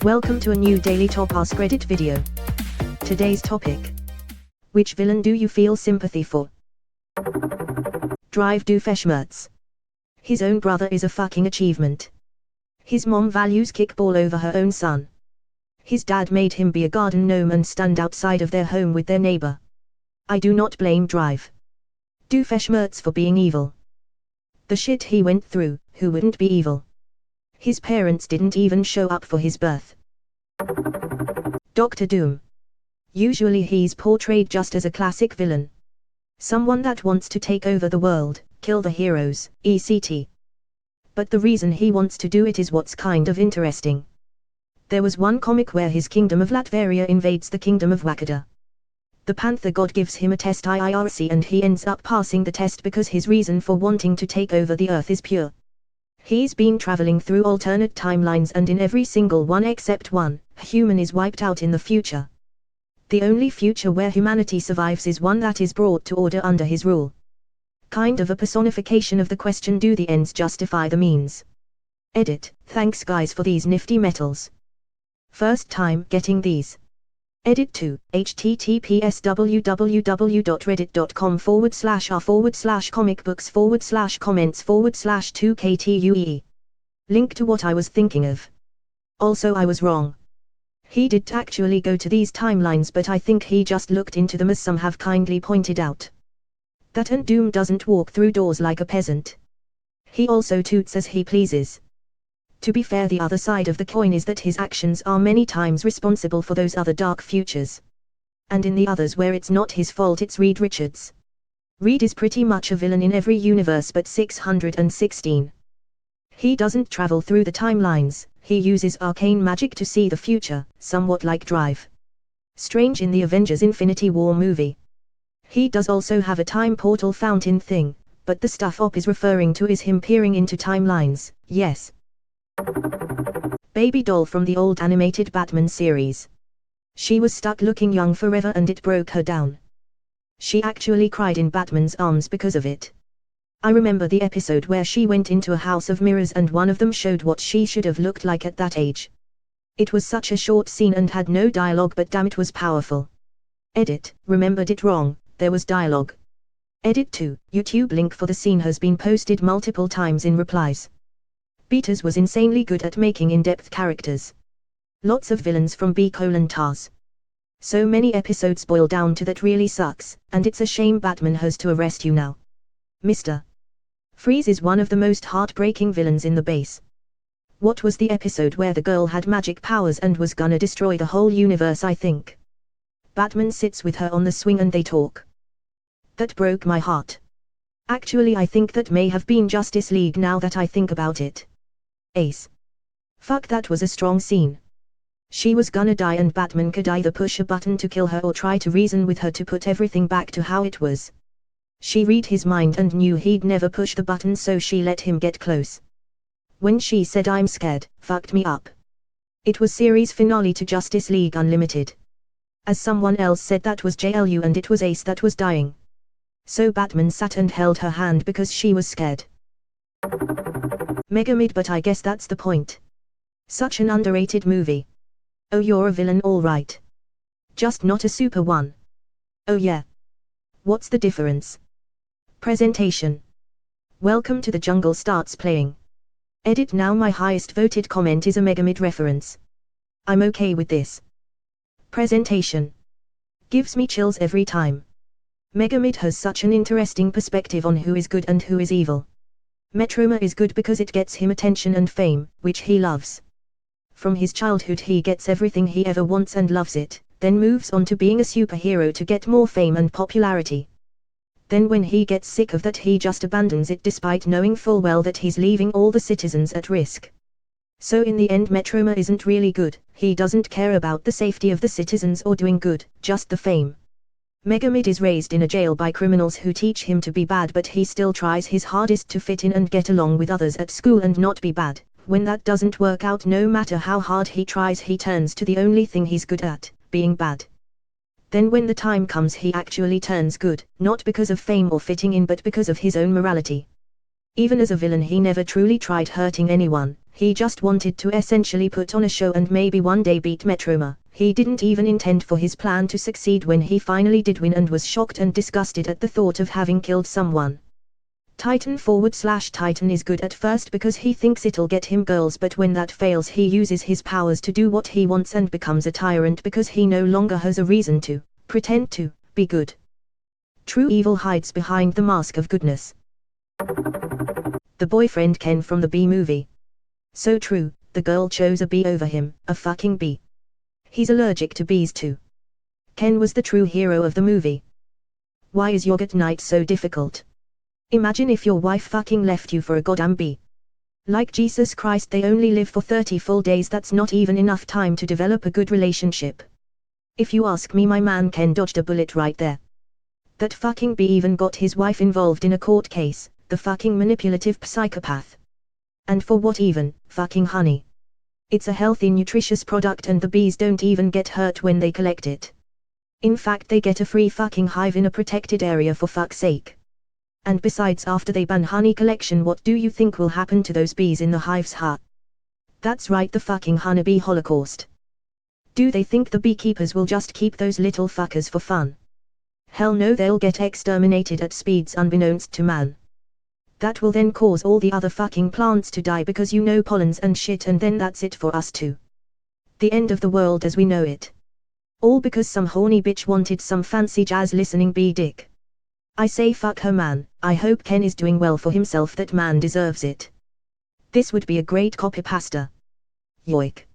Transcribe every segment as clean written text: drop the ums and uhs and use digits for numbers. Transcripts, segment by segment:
Welcome to a new daily top Askreddit video. Today's topic. Which villain do you feel sympathy for? Drive Doofenshmirtz. His own brother is a fucking achievement. His mom values kickball over her own son. His dad made him be a garden gnome and stand outside of their home with their neighbor. I do not blame Drive Doofenshmirtz for being evil. The shit he went through, who wouldn't be evil? His parents didn't even show up for his birth. Dr. Doom. Usually he's portrayed just as a classic villain. Someone that wants to take over the world, kill the heroes, etc. But the reason he wants to do it is what's kind of interesting. There was one comic where his kingdom of Latveria invades the kingdom of Wakanda. The Panther God gives him a test IRC and he ends up passing the test because his reason for wanting to take over the earth is pure. He's been traveling through alternate timelines and in every single one except one, a human is wiped out in the future. The only future where humanity survives is one that is brought to order under his rule. Kind of a personification of the question, do the ends justify the means? Edit. Thanks guys for these nifty metals. First time getting these. Edit 2, https www.reddit.com/r/comicbooks/comments/2ktue. Link to what I was thinking of. Also I was wrong. He did actually go to these timelines, but I think he just looked into them, as some have kindly pointed out. That and Doom doesn't walk through doors like a peasant. He also toots as he pleases. To be fair, the other side of the coin is that his actions are many times responsible for those other dark futures. And in the others where it's not his fault, it's Reed Richards. Reed is pretty much a villain in every universe but 616. He doesn't travel through the timelines, he uses arcane magic to see the future, somewhat like Drive Strange in the Avengers Infinity War movie. He does also have a time portal fountain thing, but the stuff Op is referring to is him peering into timelines, yes. Baby doll from the old animated Batman series. She was stuck looking young forever and it broke her down. She actually cried in Batman's arms because of it. I remember the episode where she went into a house of mirrors and one of them showed what she should have looked like at that age. It was such a short scene and had no dialogue, but damn, it was powerful. Edit. Remembered it wrong, there was dialogue. Edit 2, YouTube link for the scene has been posted multiple times in replies. Beaters was insanely good at making in-depth characters. Lots of villains from B:*TAS. So many episodes boil down to that really sucks, and it's a shame Batman has to arrest you now. Mr. Freeze is one of the most heartbreaking villains in the base. What was the episode where the girl had magic powers and was gonna destroy the whole universe? I think Batman sits with her on the swing and they talk. That broke my heart. Actually I think that may have been Justice League now that I think about it. Ace. Fuck, that was a strong scene. She was gonna die and Batman could either push a button to kill her or try to reason with her to put everything back to how it was. She read his mind and knew he'd never push the button, so she let him get close. When she said I'm scared, fucked me up. It was series finale to Justice League Unlimited. As someone else said, that was JLU and it was Ace that was dying. So Batman sat and held her hand because she was scared. Mega mid, but I guess that's the point. Such an underrated movie. Oh, you're a villain alright. Just not a super one. Oh yeah. What's the difference? Presentation. Welcome to the Jungle starts playing. Edit. Now my highest voted comment is a Megamid reference. I'm okay with this. Presentation. Gives me chills every time. Megamid has such an interesting perspective on who is good and who is evil. Metroma is good because it gets him attention and fame, which he loves. From his childhood he gets everything he ever wants and loves it, then moves on to being a superhero to get more fame and popularity. Then when he gets sick of that he just abandons it despite knowing full well that he's leaving all the citizens at risk. So in the end Metroma isn't really good, he doesn't care about the safety of the citizens or doing good, just the fame. Megamid is raised in a jail by criminals who teach him to be bad, but he still tries his hardest to fit in and get along with others at school and not be bad. When that doesn't work out, no matter how hard he tries, he turns to the only thing he's good at, being bad. Then when the time comes he actually turns good, not because of fame or fitting in but because of his own morality. Even as a villain he never truly tried hurting anyone, he just wanted to essentially put on a show and maybe one day beat Metroma. He didn't even intend for his plan to succeed when he finally did win and was shocked and disgusted at the thought of having killed someone. Titan is good at first because he thinks it'll get him girls, but when that fails he uses his powers to do what he wants and becomes a tyrant because he no longer has a reason to pretend to be good. True evil hides behind the mask of goodness. The boyfriend Ken from the Bee movie. So true, the girl chose a bee over him, a fucking bee. He's allergic to bees too. Ken was the true hero of the movie. Why is yogurt night so difficult? Imagine if your wife fucking left you for a goddamn bee. Like Jesus Christ, they only live for 30 full days. That's not even enough time to develop a good relationship. If you ask me, my man Ken dodged a bullet right there. That fucking bee even got his wife involved in a court case, the fucking manipulative psychopath. And for what even, fucking honey? It's a healthy, nutritious product and the bees don't even get hurt when they collect it. In fact, they get a free fucking hive in a protected area, for fuck's sake. And besides, after they ban honey collection, what do you think will happen to those bees in the hives, huh? That's right, the fucking honeybee holocaust. Do they think the beekeepers will just keep those little fuckers for fun? Hell no, they'll get exterminated at speeds unbeknownst to man. That will then cause all the other fucking plants to die because pollens and shit, and then that's it for us too. The end of the world as we know it. All because some horny bitch wanted some fancy jazz listening bee dick. I say fuck her, man. I hope Ken is doing well for himself, that man deserves it. This would be a great copy pasta. Yoik.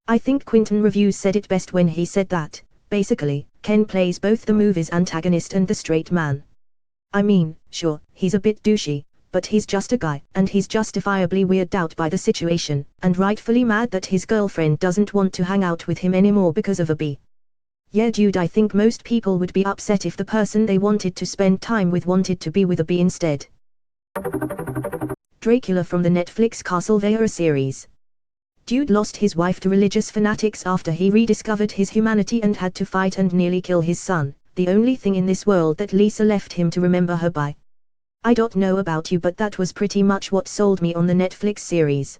I think Quentin Reviews said it best when he said that, basically, Ken plays both the movie's antagonist and the straight man. I mean, sure, he's a bit douchey, but he's just a guy, and he's justifiably weirded out by the situation, and rightfully mad that his girlfriend doesn't want to hang out with him anymore because of a bee. Yeah dude, I think most people would be upset if the person they wanted to spend time with wanted to be with a bee instead. Dracula from the Netflix Castlevania series. Dude lost his wife to religious fanatics after he rediscovered his humanity and had to fight and nearly kill his son, the only thing in this world that Lisa left him to remember her by. I don't know about you, but that was pretty much what sold me on the Netflix series.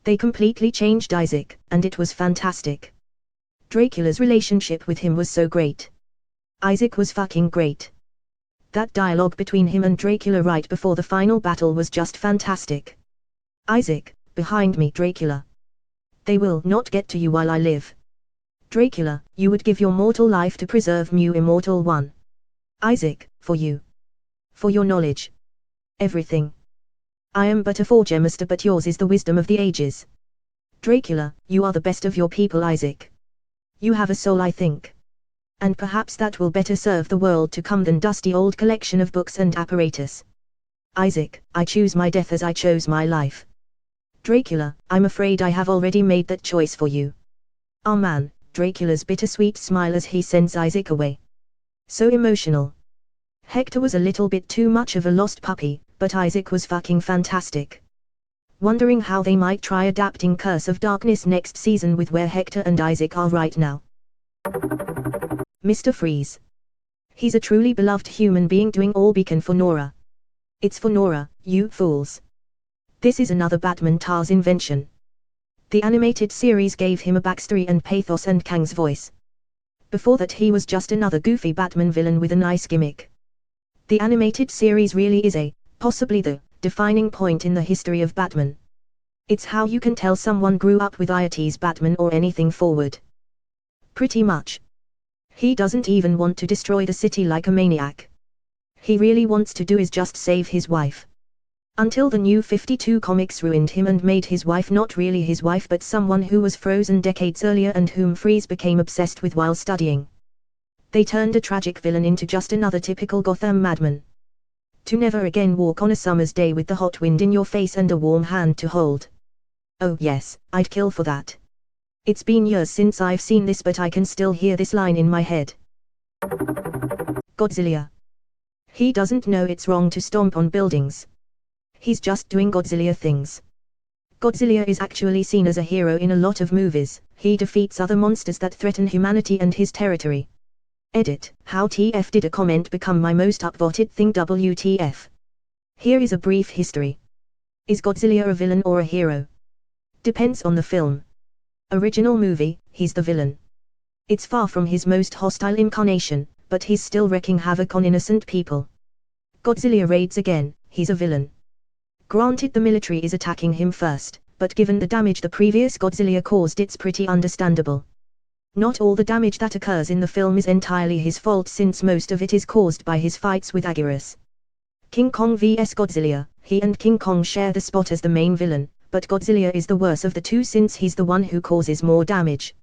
They completely changed Isaac, and it was fantastic. Dracula's relationship with him was so great. Isaac was fucking great. That dialogue between him and Dracula right before the final battle was just fantastic. Isaac, behind me, Dracula. They will not get to you while I live. Dracula, you would give your mortal life to preserve me, immortal one. Isaac, for you. For your knowledge. Everything. I am but a forger, master, but yours is the wisdom of the ages. Dracula, you are the best of your people, Isaac. You have a soul, I think. And perhaps that will better serve the world to come than dusty old collection of books and apparatus. Isaac, I choose my death as I chose my life. Dracula, I'm afraid I have already made that choice for you. Ah man, Dracula's bittersweet smile as he sends Isaac away. So emotional. Hector was a little bit too much of a lost puppy, but Isaac was fucking fantastic. Wondering how they might try adapting Curse of Darkness next season with where Hector and Isaac are right now. Mr. Freeze. He's a truly beloved human being doing all he can for Nora. It's for Nora, you fools. This is another Batman Tars invention. The animated series gave him a backstory and pathos and Kang's voice. Before that he was just another goofy Batman villain with a nice gimmick. The animated series really is possibly the defining point in the history of Batman. It's how you can tell someone grew up with IT's Batman or anything forward. Pretty much. He doesn't even want to destroy the city like a maniac. He really wants to do is just save his wife. Until the new 52 comics ruined him and made his wife not really his wife but someone who was frozen decades earlier and whom Freeze became obsessed with while studying. They turned a tragic villain into just another typical Gotham madman. To never again walk on a summer's day with the hot wind in your face and a warm hand to hold. Oh yes, I'd kill for that. It's been years since I've seen this, but I can still hear this line in my head. Godzilla. He doesn't know it's wrong to stomp on buildings. He's just doing Godzilla things. Godzilla is actually seen as a hero in a lot of movies. He defeats other monsters that threaten humanity and his territory. Edit, how TF did a comment become my most upvoted thing? WTF. Here is a brief history. Is Godzilla a villain or a hero? Depends on the film. Original movie, he's the villain. It's far from his most hostile incarnation, but he's still wreaking havoc on innocent people. Godzilla raids again, he's a villain. Granted the military is attacking him first, but given the damage the previous Godzilla caused it's pretty understandable. Not all the damage that occurs in the film is entirely his fault since most of it is caused by his fights with Aguirres. King Kong vs Godzilla, he and King Kong share the spot as the main villain, but Godzilla is the worse of the two since he's the one who causes more damage.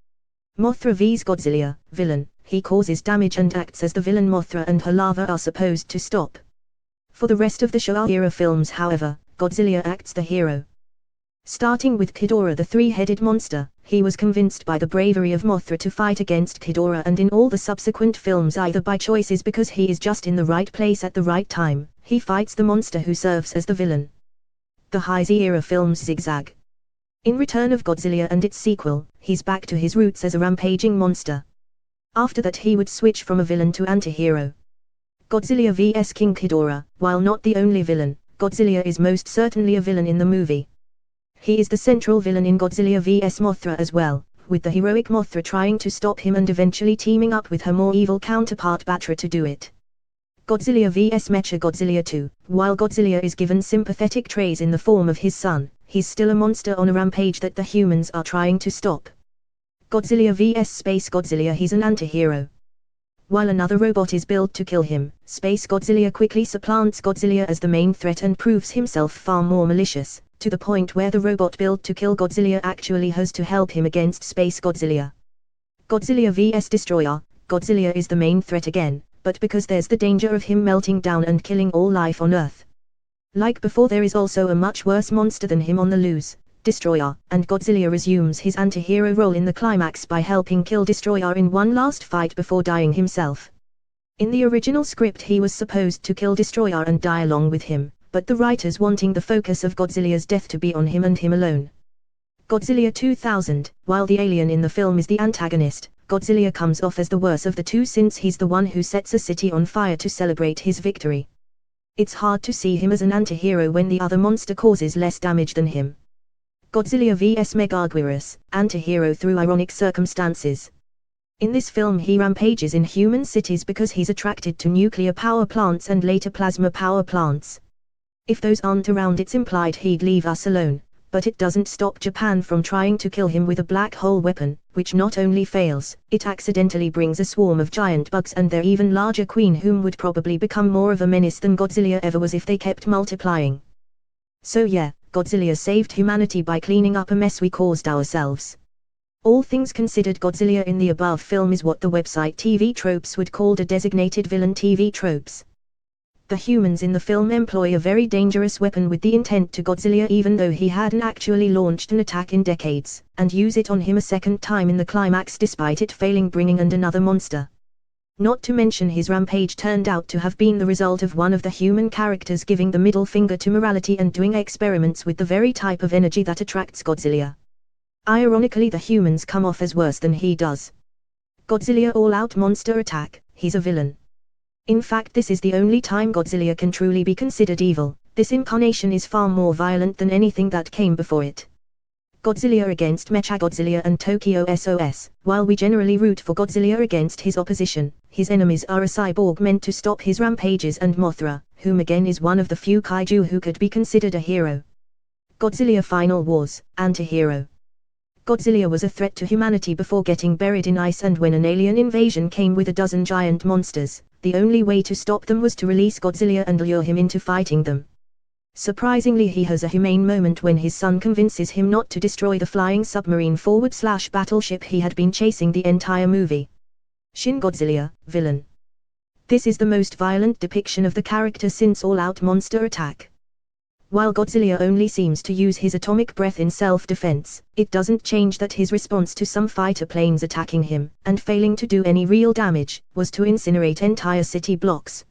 Mothra vs Godzilla, villain, he causes damage and acts as the villain. Mothra and her lava are supposed to stop. For the rest of the Showa-era films however, Godzilla acts the hero. Starting with Ghidorah the three-headed monster, he was convinced by the bravery of Mothra to fight against Ghidorah, and in all the subsequent films either by choices because he is just in the right place at the right time, he fights the monster who serves as the villain. The Heisei-era films zigzag. In Return of Godzilla and its sequel, he's back to his roots as a rampaging monster. After that he would switch from a villain to anti-hero. Godzilla vs King Ghidorah, while not the only villain, Godzilla is most certainly a villain in the movie. He is the central villain in Godzilla vs Mothra as well, with the heroic Mothra trying to stop him and eventually teaming up with her more evil counterpart Batra to do it. Godzilla vs Mechagodzilla 2, while Godzilla is given sympathetic traits in the form of his son, he's still a monster on a rampage that the humans are trying to stop. Godzilla vs Space Godzilla, he's an anti-hero. While another robot is built to kill him, Space Godzilla quickly supplants Godzilla as the main threat and proves himself far more malicious, to the point where the robot built to kill Godzilla actually has to help him against Space Godzilla. Godzilla vs Destroyer, Godzilla is the main threat again, but because there's the danger of him melting down and killing all life on Earth. Like before, there is also a much worse monster than him on the loose, Destroyer, and Godzilla resumes his anti-hero role in the climax by helping kill Destroyer in one last fight before dying himself. In the original script he was supposed to kill Destroyer and die along with him, but the writers wanting the focus of Godzilla's death to be on him and him alone. Godzilla 2000, while the alien in the film is the antagonist, Godzilla comes off as the worse of the two since he's the one who sets a city on fire to celebrate his victory. It's hard to see him as an anti-hero when the other monster causes less damage than him. Godzilla vs Megaguirus, anti-hero through ironic circumstances. In this film he rampages in human cities because he's attracted to nuclear power plants and later plasma power plants. If those aren't around it's implied he'd leave us alone, but it doesn't stop Japan from trying to kill him with a black hole weapon, which not only fails, it accidentally brings a swarm of giant bugs and their even larger queen whom would probably become more of a menace than Godzilla ever was if they kept multiplying. So yeah, Godzilla saved humanity by cleaning up a mess we caused ourselves. All things considered, Godzilla in the above film is what the website TV Tropes would call a designated villain TV tropes. The humans in the film employ a very dangerous weapon with the intent to Godzilla even though he hadn't actually launched an attack in decades, and use it on him a second time in the climax despite it failing, bringing and another monster. Not to mention his rampage turned out to have been the result of one of the human characters giving the middle finger to morality and doing experiments with the very type of energy that attracts Godzilla. Ironically, the humans come off as worse than he does. Godzilla all-out monster attack, he's a villain. In fact, this is the only time Godzilla can truly be considered evil. This incarnation is far more violent than anything that came before it. Godzilla against Mechagodzilla and Tokyo SOS. While we generally root for Godzilla against his opposition, his enemies are a cyborg meant to stop his rampages and Mothra, whom again is one of the few kaiju who could be considered a hero. Godzilla Final Wars, anti-hero. Godzilla was a threat to humanity before getting buried in ice, and when an alien invasion came with a dozen giant monsters, the only way to stop them was to release Godzilla and lure him into fighting them. Surprisingly, he has a humane moment when his son convinces him not to destroy the flying submarine / battleship he had been chasing the entire movie. Shin Godzilla, villain. This is the most violent depiction of the character since All-Out Monster Attack. While Godzilla only seems to use his atomic breath in self-defense, it doesn't change that his response to some fighter planes attacking him, and failing to do any real damage, was to incinerate entire city blocks.